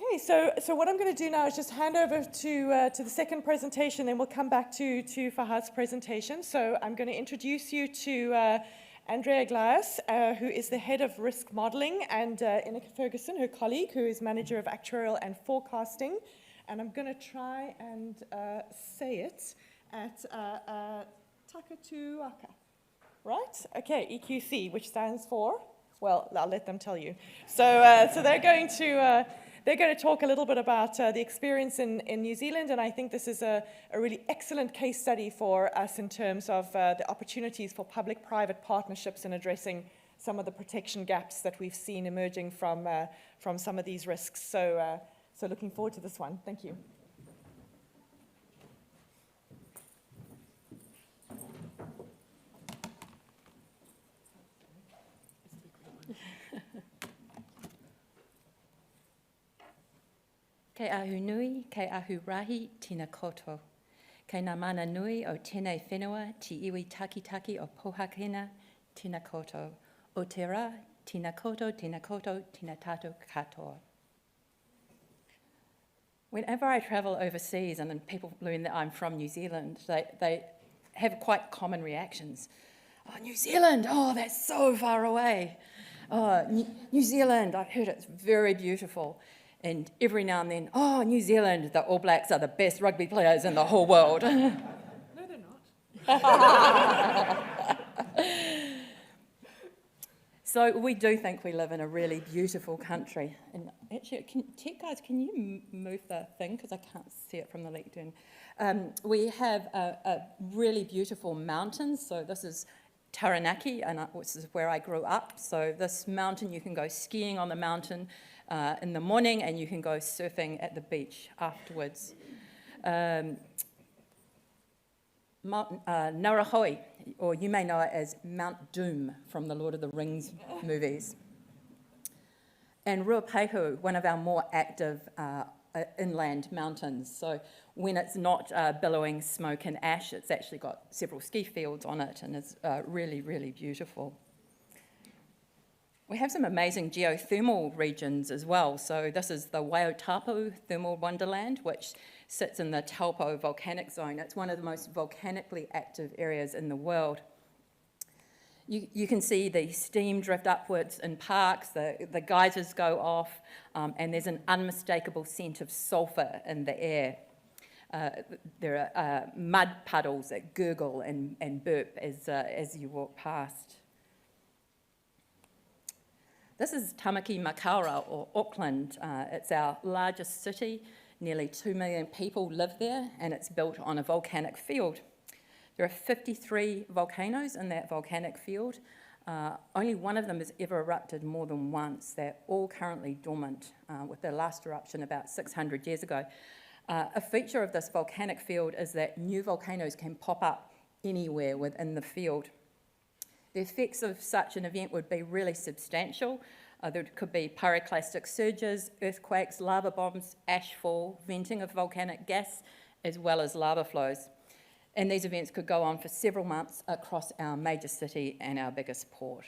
Okay, so what I'm going to do now is just hand over to the second presentation, then we'll come back to Fahad's presentation. So I'm going to introduce you to Andrea Gluyas, who is the head of risk modeling, and Ineke Fergusson, her colleague, who is manager of actuarial and forecasting. And I'm going to try and say it at Toka Tū Ake, right? Okay, EQC, which stands for, well, I'll let them tell you. So they're going to talk a little bit about the experience in New Zealand, and I think this is a really excellent case study for us in terms of the opportunities for public-private partnerships in addressing some of the protection gaps that we've seen emerging from some of these risks. So looking forward to this one. Thank you. Kei ahu nui, kei ahu rahi, tina koto. Kei ngā mana nui o tēnei whenua, ti iwi taki o pohakena, tina koto. O te rā, tina koto, tina tātou katoa. Whenever I travel overseas and people learn that I'm from New Zealand, they have quite common reactions. Oh, New Zealand, oh, that's so far away. Oh, New Zealand, I've heard it's very beautiful. And every now and then, oh, New Zealand, the All Blacks are the best rugby players in the whole world. No, they're not. So we do think we live in a really beautiful country. And actually, tech guys, can you move the thing? Because I can't see it from the lectern. We have a really beautiful mountains. So this is Taranaki, which is where I grew up. So this mountain, you can go skiing on the mountain in the morning, and you can go surfing at the beach afterwards. Mount Narahoi, or you may know it as Mount Doom from the Lord of the Rings movies. And Ruapehu, one of our more active inland mountains. So when it's not billowing smoke and ash, it's actually got several ski fields on it, and it's really, really beautiful. We have some amazing geothermal regions as well. So this is the Waiotapu Thermal Wonderland, which sits in the Taupo volcanic zone. It's one of the most volcanically active areas in the world. You can see the steam drift upwards in parks, the geysers go off, and there's an unmistakable scent of sulphur in the air. There are mud puddles that gurgle and burp as you walk past. This is Tamaki Makaurau, or Auckland. It's our largest city. Nearly 2 million people live there, and it's built on a volcanic field. There are 53 volcanoes in that volcanic field. Only one of them has ever erupted more than once. They're all currently dormant, with their last eruption about 600 years ago. A feature of this volcanic field is that new volcanoes can pop up anywhere within the field. The effects of such an event would be really substantial. There could be pyroclastic surges, earthquakes, lava bombs, ashfall, venting of volcanic gas, as well as lava flows. And these events could go on for several months across our major city and our biggest port.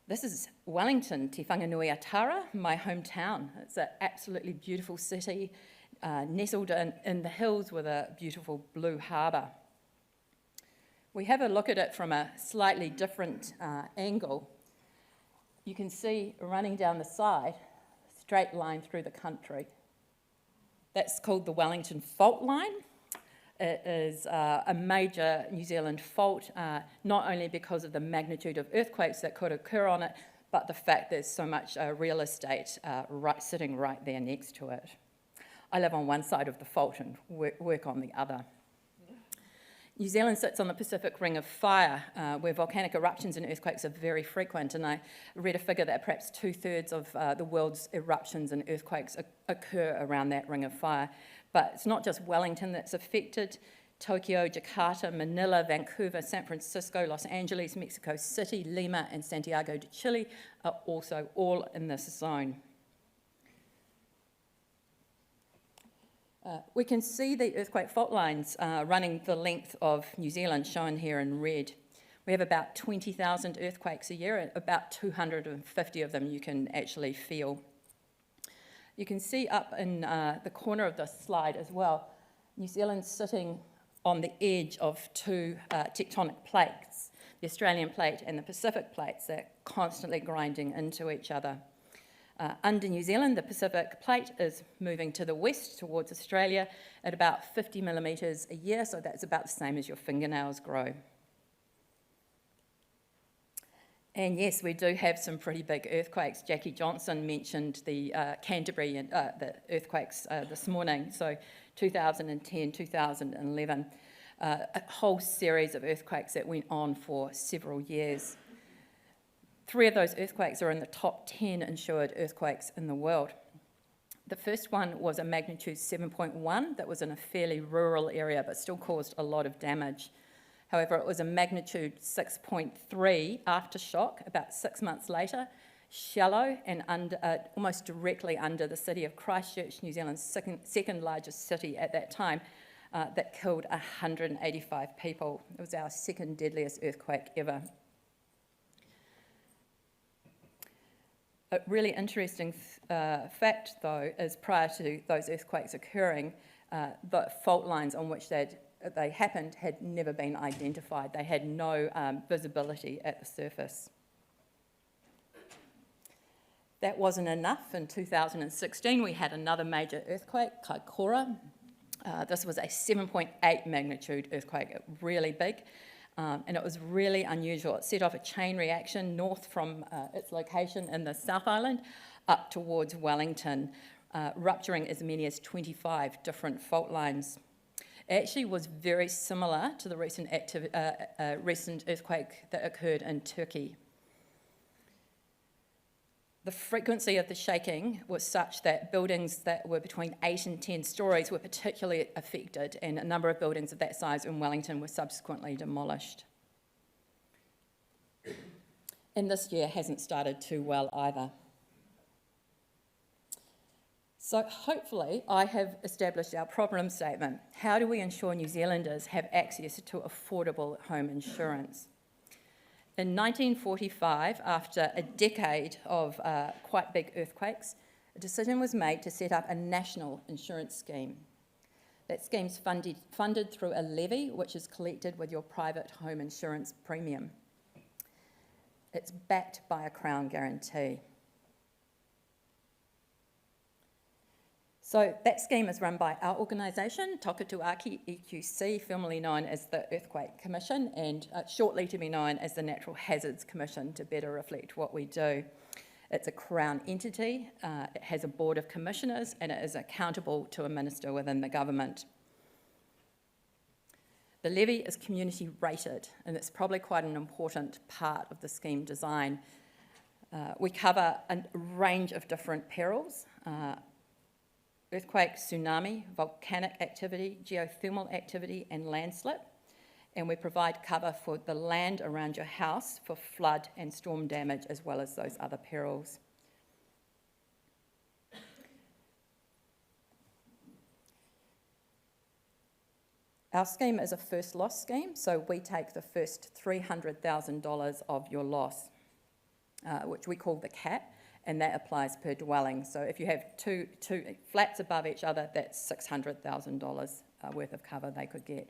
This is Wellington, Te Whanganui-a-Tara, my hometown. It's an absolutely beautiful city, nestled in the hills with a beautiful blue harbour. We have a look at it from a slightly different angle. You can see running down the side, straight line through the country. That's called the Wellington Fault Line. It is a major New Zealand fault, not only because of the magnitude of earthquakes that could occur on it, but the fact there's so much real estate sitting right there next to it. I live on one side of the fault and work on the other. New Zealand sits on the Pacific Ring of Fire, where volcanic eruptions and earthquakes are very frequent, and I read a figure that perhaps 2/3 of the world's eruptions and earthquakes occur around that Ring of Fire. But it's not just Wellington that's affected. Tokyo, Jakarta, Manila, Vancouver, San Francisco, Los Angeles, Mexico City, Lima, and Santiago de Chile are also all in this zone. We can see the earthquake fault lines running the length of New Zealand, shown here in red. We have about 20,000 earthquakes a year, and about 250 of them you can actually feel. You can see up in the corner of this slide as well, New Zealand's sitting on the edge of two tectonic plates, the Australian plate and the Pacific plates. They're constantly grinding into each other. Under New Zealand, the Pacific plate is moving to the west towards Australia at about 50 millimetres a year, so that's about the same as your fingernails grow. And yes, we do have some pretty big earthquakes. Jackie Johnson mentioned the Canterbury the earthquakes this morning, so 2010, 2011, a whole series of earthquakes that went on for several years. 3 of those earthquakes are in the top 10 insured earthquakes in the world. The first one was a magnitude 7.1 that was in a fairly rural area but still caused a lot of damage. However, it was a magnitude 6.3 aftershock about 6 months later, shallow and almost directly under the city of Christchurch, New Zealand's second largest city at that time, that killed 185 people. It was our second deadliest earthquake ever. A really interesting fact, though, is prior to those earthquakes occurring, the fault lines on which they happened had never been identified. They had no visibility at the surface. That wasn't enough. In 2016, we had another major earthquake, Kaikoura. This was a 7.8 magnitude earthquake, really big. And it was really unusual. It set off a chain reaction north from its location in the South Island up towards Wellington, rupturing as many as 25 different fault lines. It actually was very similar to the recent earthquake that occurred in Turkey. The frequency of the shaking was such that buildings that were between 8 and 10 stories were particularly affected, and a number of buildings of that size in Wellington were subsequently demolished. And this year hasn't started too well either. So hopefully I have established our problem statement. How do we ensure New Zealanders have access to affordable home insurance? In 1945, after a decade of quite big earthquakes, a decision was made to set up a national insurance scheme. That scheme's funded through a levy, which is collected with your private home insurance premium. It's backed by a Crown guarantee. So that scheme is run by our organisation, Toka Tū Ake EQC, formerly known as the Earthquake Commission, and shortly to be known as the Natural Hazards Commission, to better reflect what we do. It's a Crown entity, it has a board of commissioners, and it is accountable to a minister within the government. The levy is community rated, and it's probably quite an important part of the scheme design. We cover a range of different perils, earthquake, tsunami, volcanic activity, geothermal activity, and landslide. And we provide cover for the land around your house for flood and storm damage, as well as those other perils. Our scheme is a first loss scheme, so we take the first $300,000 of your loss, which we call the cap, and that applies per dwelling. So if you have two flats above each other, that's $600,000 worth of cover they could get.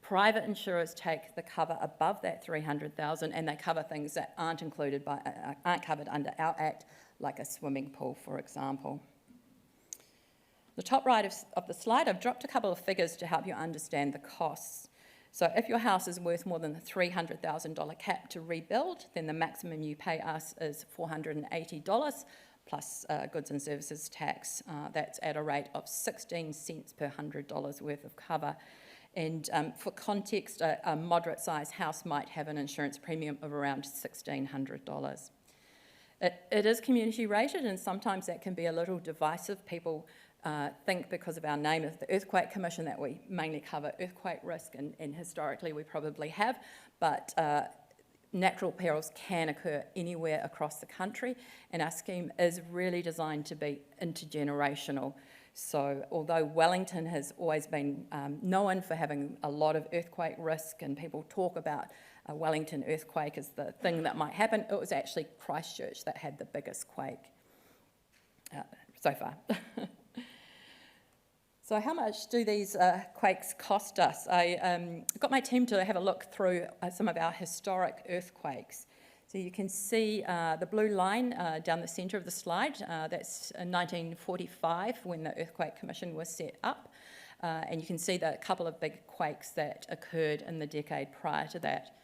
Private insurers take the cover above that $300,000, and they cover things that aren't covered under our Act, like a swimming pool, for example. The top right of the slide, I've dropped a couple of figures to help you understand the costs. So if your house is worth more than the $300,000 cap to rebuild, then the maximum you pay us is $480 plus goods and services tax. That's at a rate of 16 cents per $100 worth of cover. And for context, a moderate-sized house might have an insurance premium of around $1,600. It is community rated, and sometimes that can be a little divisive. People think because of our name of the Earthquake Commission that we mainly cover earthquake risk, and historically we probably have, but natural perils can occur anywhere across the country, and our scheme is really designed to be intergenerational. So although Wellington has always been known for having a lot of earthquake risk, and people talk about a Wellington earthquake as the thing that might happen, it was actually Christchurch that had the biggest quake. so far. So how much do these quakes cost us? I got my team to have a look through some of our historic earthquakes. So you can see the blue line down the centre of the slide. That's in 1945 when the Earthquake Commission was set up. And you can see the couple of big quakes that occurred in the decade prior to that.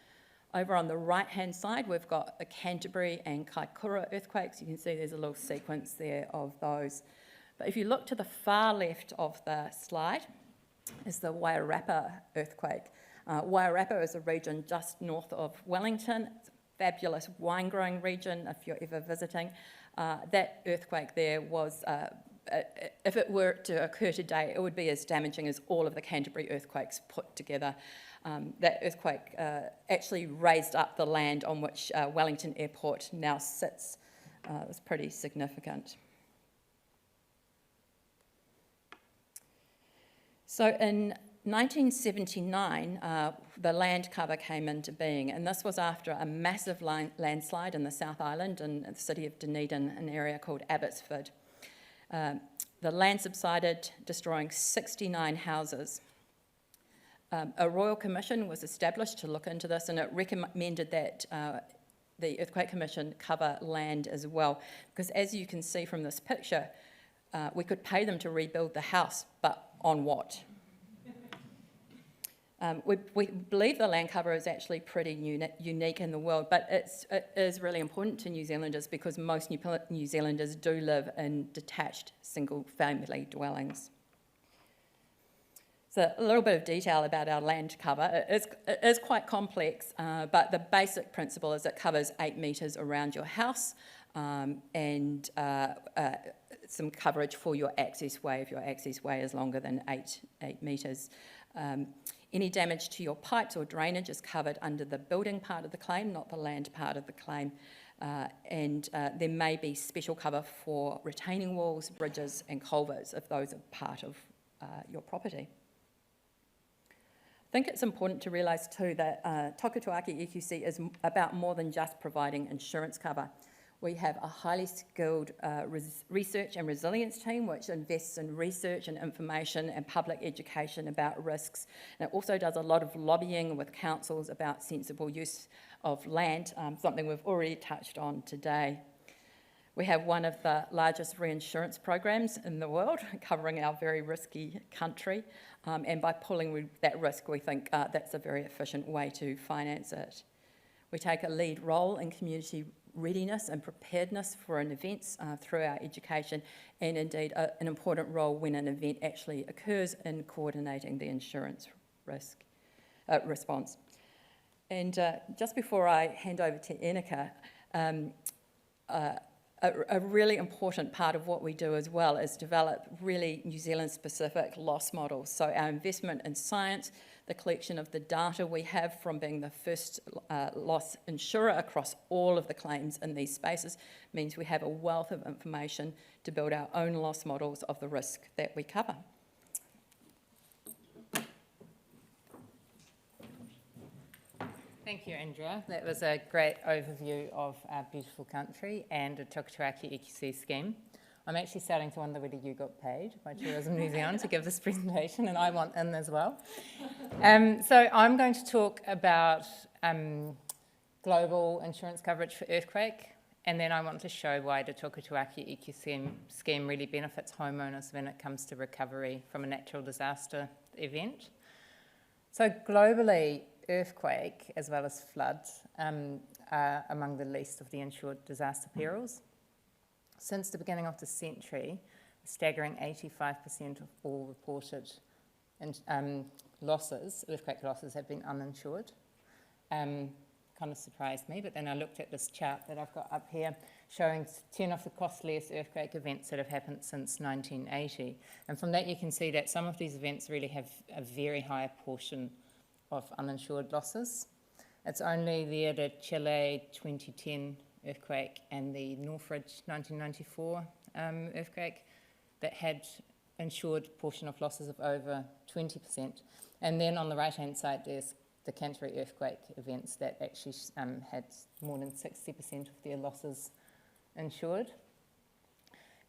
Over on the right-hand side, we've got the Canterbury and Kaikoura earthquakes. You can see there's a little sequence there of those. But if you look to the far left of the slide, is the Wairarapa earthquake. Wairarapa is a region just north of Wellington. It's a fabulous wine-growing region if you're ever visiting. That earthquake there was, if it were to occur today, it would be as damaging as all of the Canterbury earthquakes put together. That earthquake actually raised up the land on which Wellington Airport now sits. It was pretty significant. So in 1979, the land cover came into being, and this was after a massive landslide in the South Island in the city of Dunedin, an area called Abbotsford. The land subsided, destroying 69 houses. A royal commission was established to look into this, and it recommended that the Earthquake Commission cover land as well, because as you can see from this picture, we could pay them to rebuild the house, but on what? We believe the land cover is actually pretty unique in the world, but it is really important to New Zealanders because most New Zealanders do live in detached single-family dwellings. So a little bit of detail about our land cover. It is quite complex, but the basic principle is it covers 8 metres around your house and some coverage for your access way if your access way is longer than 8 metres. Any damage to your pipes or drainage is covered under the building part of the claim, not the land part of the claim. And there may be special cover for retaining walls, bridges and culverts if those are part of your property. I think it's important to realise too that Toka Tū Ake EQC is about more than just providing insurance cover. We have a highly skilled research and resilience team which invests in research and information and public education about risks. And it also does a lot of lobbying with councils about sensible use of land, something we've already touched on today. We have one of the largest reinsurance programs in the world, covering our very risky country. And by pulling that risk, we think that's a very efficient way to finance it. We take a lead role in community readiness and preparedness for an event through our education, and indeed an important role when an event actually occurs in coordinating the insurance risk response. And just before I hand over to Ineke, a really important part of what we do as well is develop really New Zealand-specific loss models. So our investment in science, the collection of the data we have from being the first loss insurer across all of the claims in these spaces means we have a wealth of information to build our own loss models of the risk that we cover. Thank you, Andrea. That was a great overview of our beautiful country and the Toka Tū Ake EQC scheme. I'm actually starting to wonder whether you got paid by Tourism New Zealand to give this presentation, and I want in as well. So I'm going to talk about global insurance coverage for earthquake, and then I want to show why the Toka Tū Ake EQC scheme really benefits homeowners when it comes to recovery from a natural disaster event. So globally, earthquake as well as floods are among the least of the insured disaster perils. Since the beginning of the century, a staggering 85% of all reported losses, earthquake losses, have been uninsured. Kind of surprised me, but then I looked at this chart that I've got up here showing 10 of the costliest earthquake events that have happened since 1980. And from that you can see that some of these events really have a very high portion of uninsured losses. It's only the Chile 2010 earthquake and the Northridge 1994 earthquake that had insured portion of losses of over 20%. And then on the right-hand side, there's the Canterbury earthquake events that actually had more than 60% of their losses insured.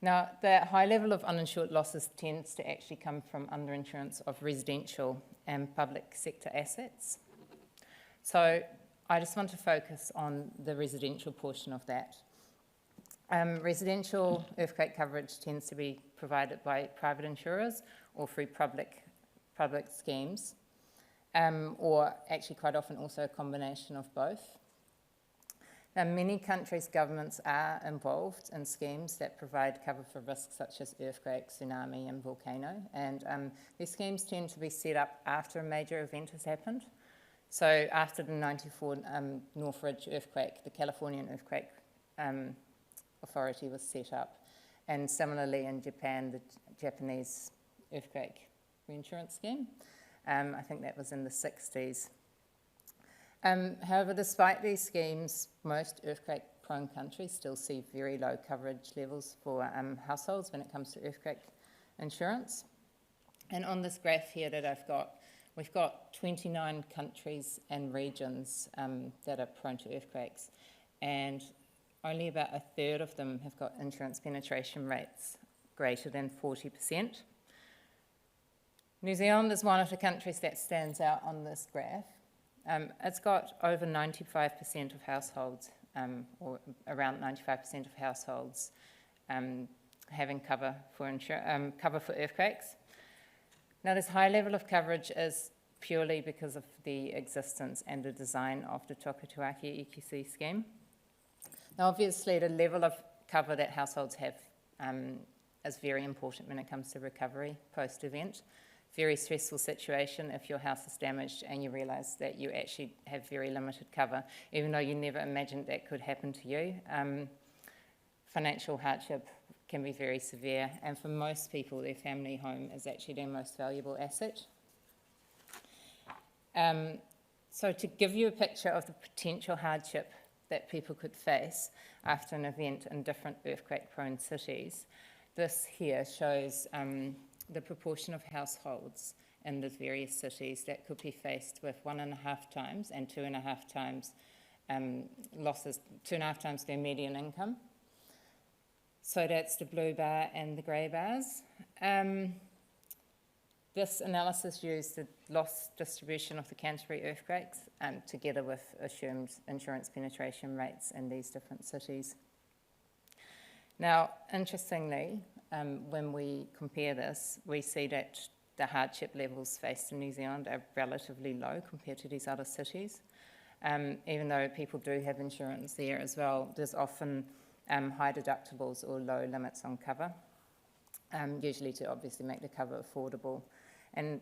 Now, the high level of uninsured losses tends to actually come from underinsurance of residential and public sector assets. So I just want to focus on the residential portion of that. Residential earthquake coverage tends to be provided by private insurers or through public schemes, or actually quite often also a combination of both. Now, many countries' governments are involved in schemes that provide cover for risks such as earthquake, tsunami, and volcano, and these schemes tend to be set up after a major event has happened. So after the 94 Northridge earthquake, the Californian Earthquake Authority was set up, and similarly in Japan, the Japanese Earthquake Reinsurance Scheme. I think that was in the 60s. However, despite these schemes, most earthquake-prone countries still see very low coverage levels for households when it comes to earthquake insurance. And on this graph here that we've got 29 countries and regions that are prone to earthquakes, and only about a third of them have got insurance penetration rates greater than 40%. New Zealand is one of the countries that stands out on this graph. It's got over 95% of households, or around 95% of households, having cover for earthquakes. Now, this high level of coverage is purely because of the existence and the design of the Toka Tū Ake EQC scheme. Now, obviously, the level of cover that households have is very important when it comes to recovery post-event. Very stressful situation if your house is damaged and you realise that you actually have very limited cover, even though you never imagined that could happen to you. Financial hardship can be very severe, and for most people, their family home is actually their most valuable asset. So to give you a picture of the potential hardship that people could face after an event in different earthquake-prone cities, this here shows the proportion of households in the various cities that could be faced with 1.5 times and 2.5 times losses, 2.5 times their median income. So that's the blue bar and the grey bars. This analysis used the loss distribution of the Canterbury earthquakes together with assumed insurance penetration rates in these different cities. Now, interestingly, when we compare this, we see that the hardship levels faced in New Zealand are relatively low compared to these other cities. Even though people do have insurance there as well, there's often high deductibles or low limits on cover, usually to obviously make the cover affordable. And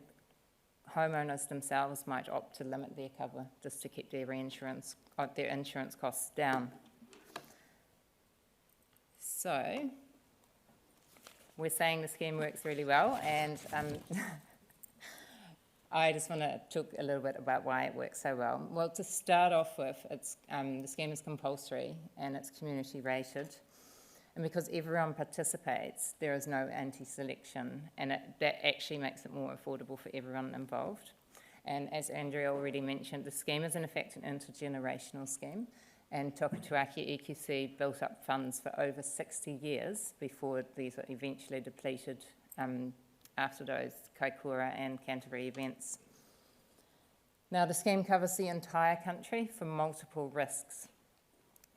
homeowners themselves might opt to limit their cover just to keep their insurance costs down. So we're saying the scheme works really well, and I just want to talk a little bit about why it works so well. Well, to start off with, the scheme is compulsory and it's community rated. And because everyone participates, there is no anti-selection, and that actually makes it more affordable for everyone involved. And as Andrea already mentioned, the scheme is in effect an intergenerational scheme, and Toka Tū Ake EQC built up funds for over 60 years before these were eventually depleted after those Kaikoura and Canterbury events. Now, the scheme covers the entire country for multiple risks,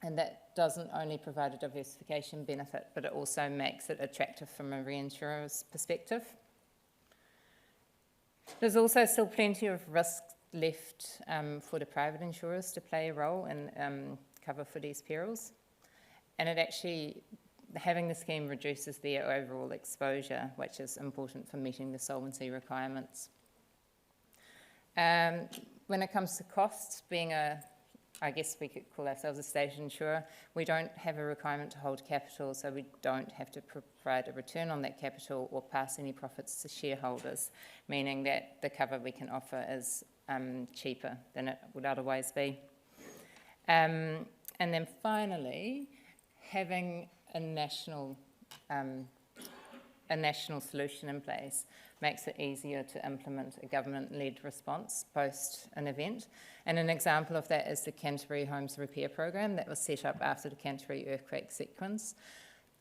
and that doesn't only provide a diversification benefit, but it also makes it attractive from a reinsurer's perspective. There's also still plenty of risk left for the private insurers to play a role in cover for these perils. And it actually, having the scheme reduces their overall exposure, which is important for meeting the solvency requirements. When it comes to costs, being I guess we could call ourselves a state insurer, we don't have a requirement to hold capital, so we don't have to provide a return on that capital or pass any profits to shareholders, meaning that the cover we can offer is cheaper than it would otherwise be. And then finally, having a national solution in place makes it easier to implement a government-led response post an event. And an example of that is the Canterbury Homes Repair Program that was set up after the Canterbury earthquake sequence.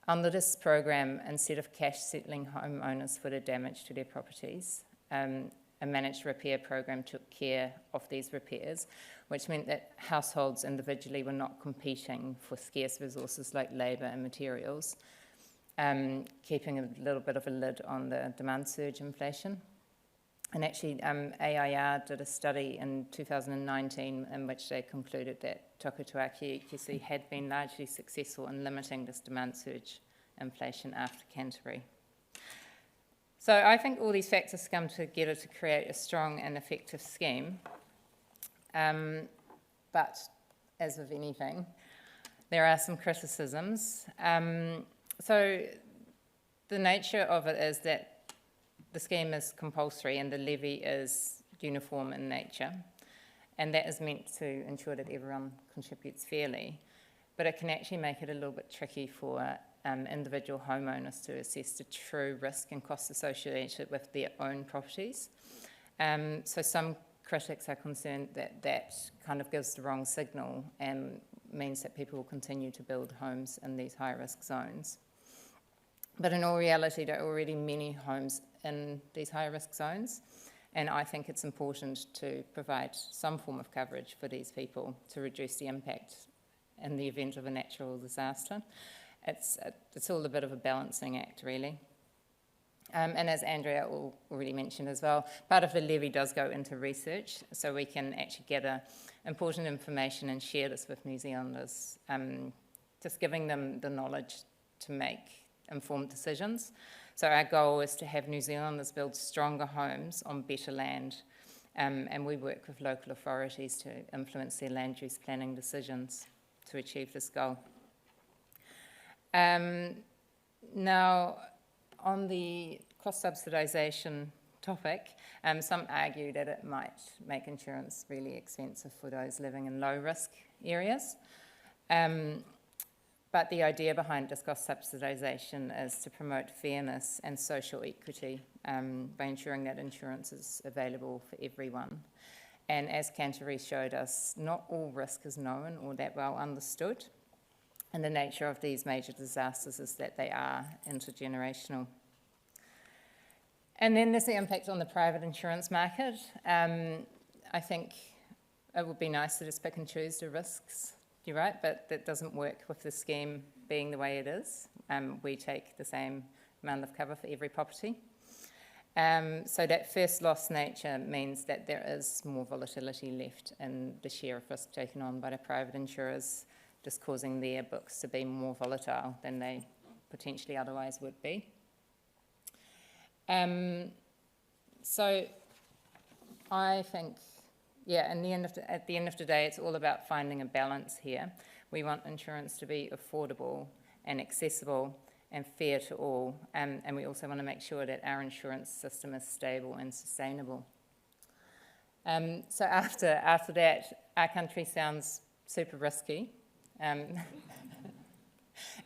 Under this program, instead of cash settling homeowners for the damage to their properties, a managed repair program took care of these repairs, which meant that households individually were not competing for scarce resources like labour and materials, keeping a little bit of a lid on the demand surge inflation. And actually, AIR did a study in 2019 in which they concluded that Toka Tū Ake EQC had been largely successful in limiting this demand surge inflation after Canterbury. So I think all these factors come together to create a strong and effective scheme. But as with anything, there are some criticisms. So the nature of it is that the scheme is compulsory and the levy is uniform in nature, and that is meant to ensure that everyone contributes fairly. But it can actually make it a little bit tricky for individual homeowners to assess the true risk and costs associated with their own properties. So some critics are concerned that that kind of gives the wrong signal and means that people will continue to build homes in these high-risk zones. But in all reality, there are already many homes in these high-risk zones, and I think it's important to provide some form of coverage for these people to reduce the impact in the event of a natural disaster. It's all a bit of a balancing act, really. And as Andrea already mentioned as well, part of the levy does go into research, so we can actually gather important information and share this with New Zealanders, just giving them the knowledge to make informed decisions. So our goal is to have New Zealanders build stronger homes on better land, and we work with local authorities to influence their land use planning decisions to achieve this goal. Now, on the cost subsidisation topic, some argue that it might make insurance really expensive for those living in low-risk areas. But the idea behind this cost subsidisation is to promote fairness and social equity by ensuring that insurance is available for everyone. And as Canterbury showed us, not all risk is known or that well understood. And the nature of these major disasters is that they are intergenerational. And then there's the impact on the private insurance market. I think it would be nice to just pick and choose the risks, you're right, but that doesn't work with the scheme being the way it is. We take the same amount of cover for every property. So that first loss nature means that there is more volatility left in the share of risk taken on by the private insurers, just causing their books to be more volatile than they potentially otherwise would be. So I think, yeah, at the end of the day, it's all about finding a balance here. We want insurance to be affordable and accessible and fair to all, and we also want to make sure that our insurance system is stable and sustainable. So after that, our country sounds super risky.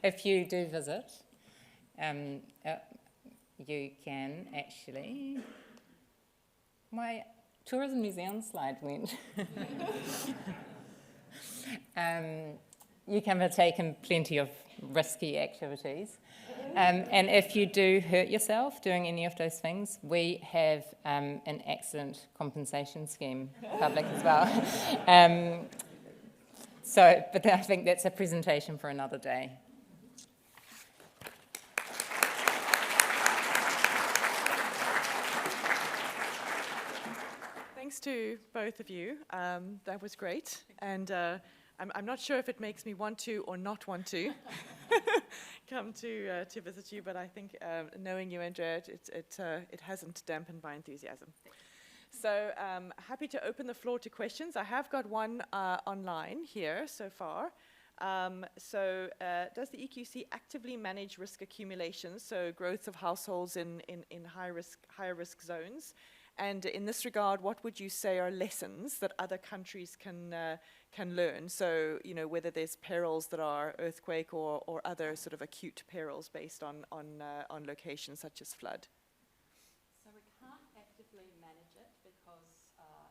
If you do visit, you can actually... My Tourism New Zealand slide went. You can partake in plenty of risky activities. And if you do hurt yourself doing any of those things, we have an accident compensation scheme public as well. But I think that's a presentation for another day. Thanks to both of you. That was great. And I'm not sure if it makes me want to or not want to come to visit you, but I think knowing you, Andrea, it hasn't dampened my enthusiasm. So happy to open the floor to questions. I have got one online here so far. Does the EQC actively manage risk accumulation, so growth of households in higher risk zones? And in this regard, what would you say are lessons that other countries can learn? So, you know, whether there's perils that are earthquake or other sort of acute perils based on locations such as flood. So we can't actively manage it because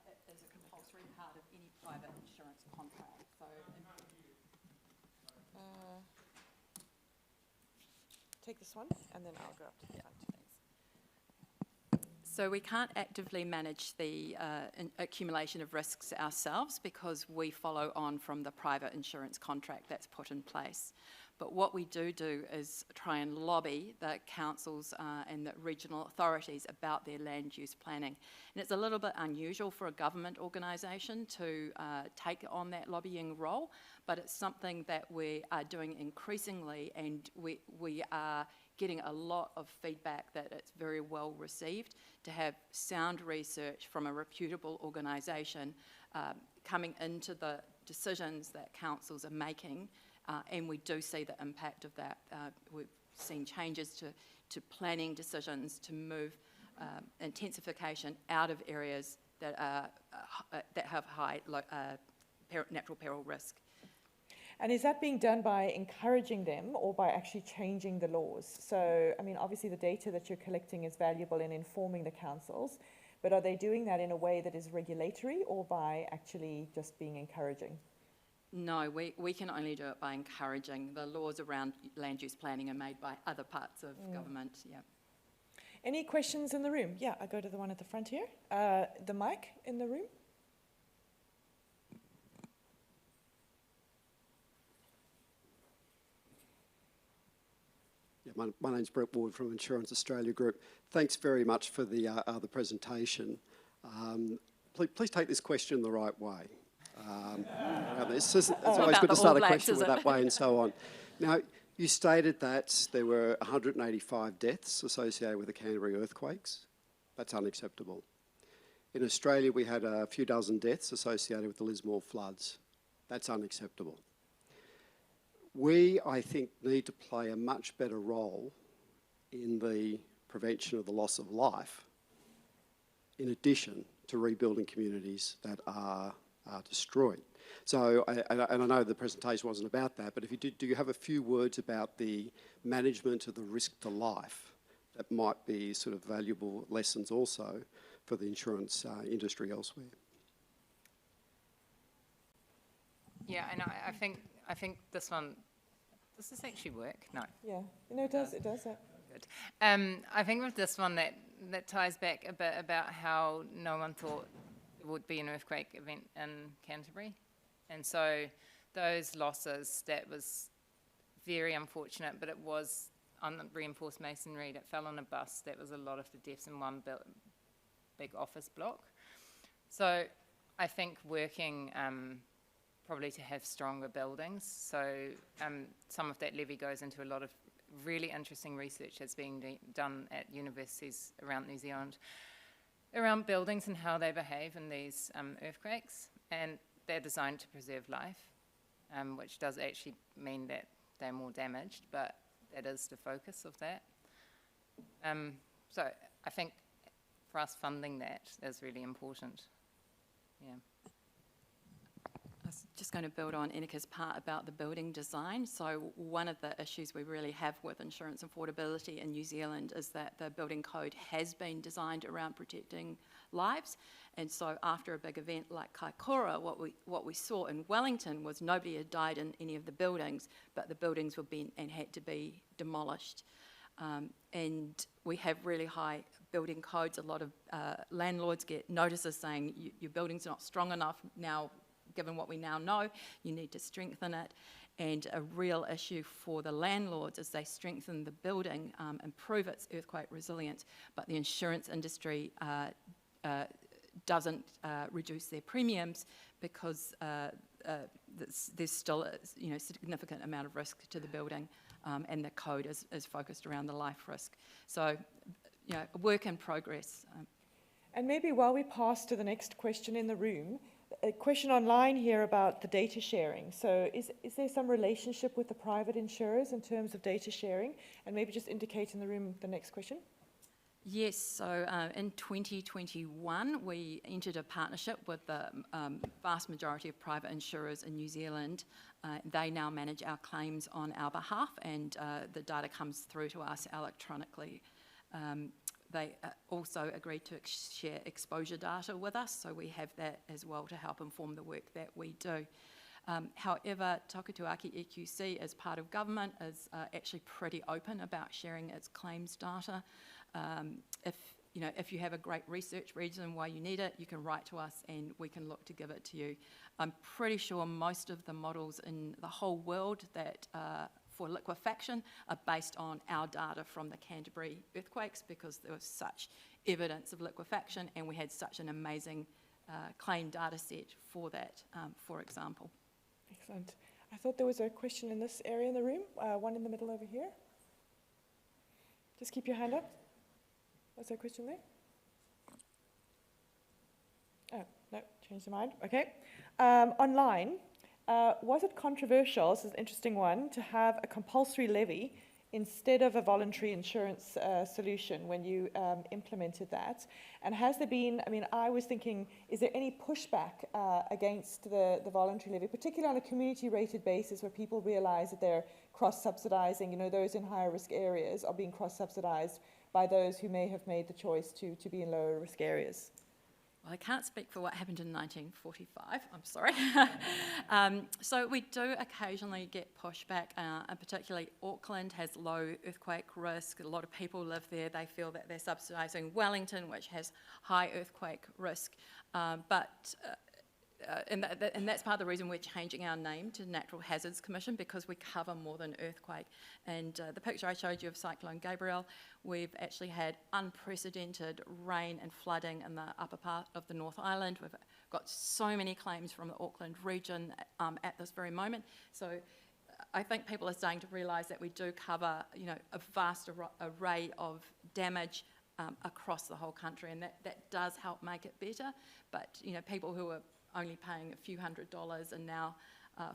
it is a compulsory part of any private insurance contract. So take this one, and then I'll go up to the front. So we can't actively manage the accumulation of risks ourselves because we follow on from the private insurance contract that's put in place. But what we do is try and lobby the councils and the regional authorities about their land use planning. And it's a little bit unusual for a government organisation to take on that lobbying role, but it's something that we are doing increasingly, and we are getting a lot of feedback that it's very well received to have sound research from a reputable organisation coming into the decisions that councils are making. And we do see the impact of that. We've seen changes to planning decisions to move intensification out of areas that have high natural peril risk. And is that being done by encouraging them or by actually changing the laws? So, I mean, obviously the data that you're collecting is valuable in informing the councils, but are they doing that in a way that is regulatory or by actually just being encouraging? No, we can only do it by encouraging. The laws around land use planning are made by other parts of government, yeah. Any questions in the room? Yeah, I'll go to the one at the front here. The mic in the room. Yeah, my name's Brett Ward from Insurance Australia Group. Thanks very much for the presentation. Please take this question the right way. It's always good to start a question with that way and so on. Now, you stated that there were 185 deaths associated with the Canterbury earthquakes. That's unacceptable. In Australia, we had a few dozen deaths associated with the Lismore floods. That's unacceptable. We, I think, need to play a much better role in the prevention of the loss of life, in addition to rebuilding communities that are destroyed. So, and I know the presentation wasn't about that, but if you do you have a few words about the management of the risk to life that might be sort of valuable lessons also for the insurance industry elsewhere? Yeah, and I think this one, does this actually work? No. Yeah, no, it does, yeah. Good. I think with this one that ties back a bit about how no one thought there would be an earthquake event in Canterbury. And so those losses, that was very unfortunate, but it was on reinforced masonry that fell on a bus. That was a lot of the deaths in one big office block. So I think working probably to have stronger buildings. So some of that levy goes into a lot of really interesting research that's being done at universities around New Zealand around buildings and how they behave in these earthquakes. And they're designed to preserve life, which does actually mean that they're more damaged, but that is the focus of that. So I think for us, funding that is really important. Yeah. I was just going to build on Ineke's part about the building design. So one of the issues we really have with insurance affordability in New Zealand is that the building code has been designed around protecting lives. And so after a big event like Kaikoura, what we saw in Wellington was nobody had died in any of the buildings, but the buildings were being and had to be demolished. And we have really high building codes. A lot of landlords get notices saying your building's not strong enough now. Given what we now know, you need to strengthen it. And a real issue for the landlords is they strengthen the building, improve its earthquake resilience, but the insurance industry doesn't reduce their premiums because there's still a significant amount of risk to the building, and the code is focused around the life risk. So, a work in progress. And maybe while we pass to the next question in the room, a question online here about the data sharing. So is there some relationship with the private insurers in terms of data sharing? And maybe just indicate in the room the next question. Yes, so in 2021, we entered a partnership with the vast majority of private insurers in New Zealand. They now manage our claims on our behalf, and the data comes through to us electronically. They also agreed to share exposure data with us, so we have that as well to help inform the work that we do. However, Toka Tū Ake EQC, as part of government, is actually pretty open about sharing its claims data. If you have a great research reason why you need it, you can write to us and we can look to give it to you. I'm pretty sure most of the models in the whole world that for liquefaction are based on our data from the Canterbury earthquakes, because there was such evidence of liquefaction and we had such an amazing claim data set for that, for example. Excellent. I thought there was a question in this area in the room, one in the middle over here. Just keep your hand up. Was there a question there? Oh, no, changed your mind. Okay. Online, was it controversial, this is an interesting one, to have a compulsory levy instead of a voluntary insurance solution when you implemented that? And has there been, I was thinking, is there any pushback against the voluntary levy, particularly on a community-rated basis where people realise that they're cross-subsidising, those in higher risk areas are being cross-subsidised by those who may have made the choice to be in lower risk areas? Well, I can't speak for what happened in 1945, I'm sorry. So we do occasionally get pushback, and particularly Auckland has low earthquake risk. A lot of people live there. They feel that they're subsidising Wellington, which has high earthquake risk. And that's part of the reason we're changing our name to Natural Hazards Commission, because we cover more than earthquake. And the picture I showed you of Cyclone Gabrielle, we've actually had unprecedented rain and flooding in the upper part of the North Island. We've got so many claims from the Auckland region at this very moment. So I think people are starting to realise that we do cover, a vast array of damage across the whole country, and that does help make it better. But, people who are only paying a few $100s and now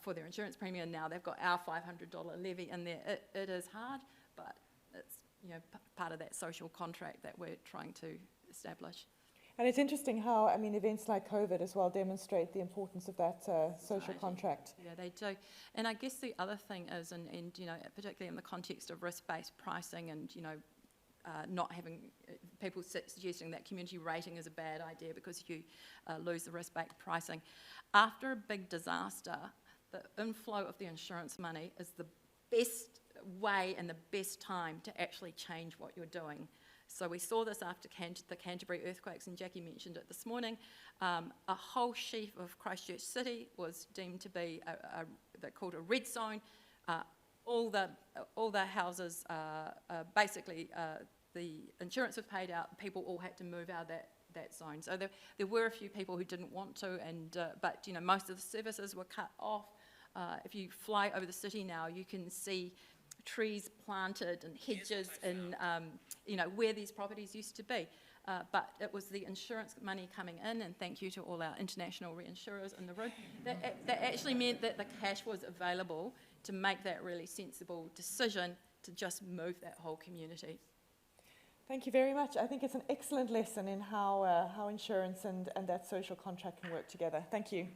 for their insurance premium, now they've got our $500 levy in there. It is hard, but it's part of that social contract that we're trying to establish. And it's interesting how, events like COVID as well demonstrate the importance of that social contract. Yeah, they do. And I guess the other thing is, and particularly in the context of risk-based pricing and, not having people suggesting that community rating is a bad idea because you lose the risk-based pricing. After a big disaster, the inflow of the insurance money is the best way and the best time to actually change what you're doing. So we saw this after the Canterbury earthquakes, and Jackie mentioned it this morning. A whole sheaf of Christchurch City was deemed to be they're called a red zone. All the houses, basically, the insurance was paid out. People all had to move out of that zone. So there were a few people who didn't want to, but most of the services were cut off. If you fly over the city now, you can see trees planted and hedges and where these properties used to be. But it was the insurance money coming in, and thank you to all our international reinsurers in the room, that actually meant that the cash was available to make that really sensible decision to just move that whole community. Thank you very much. I think it's an excellent lesson in how insurance and that social contract can work together. Thank you.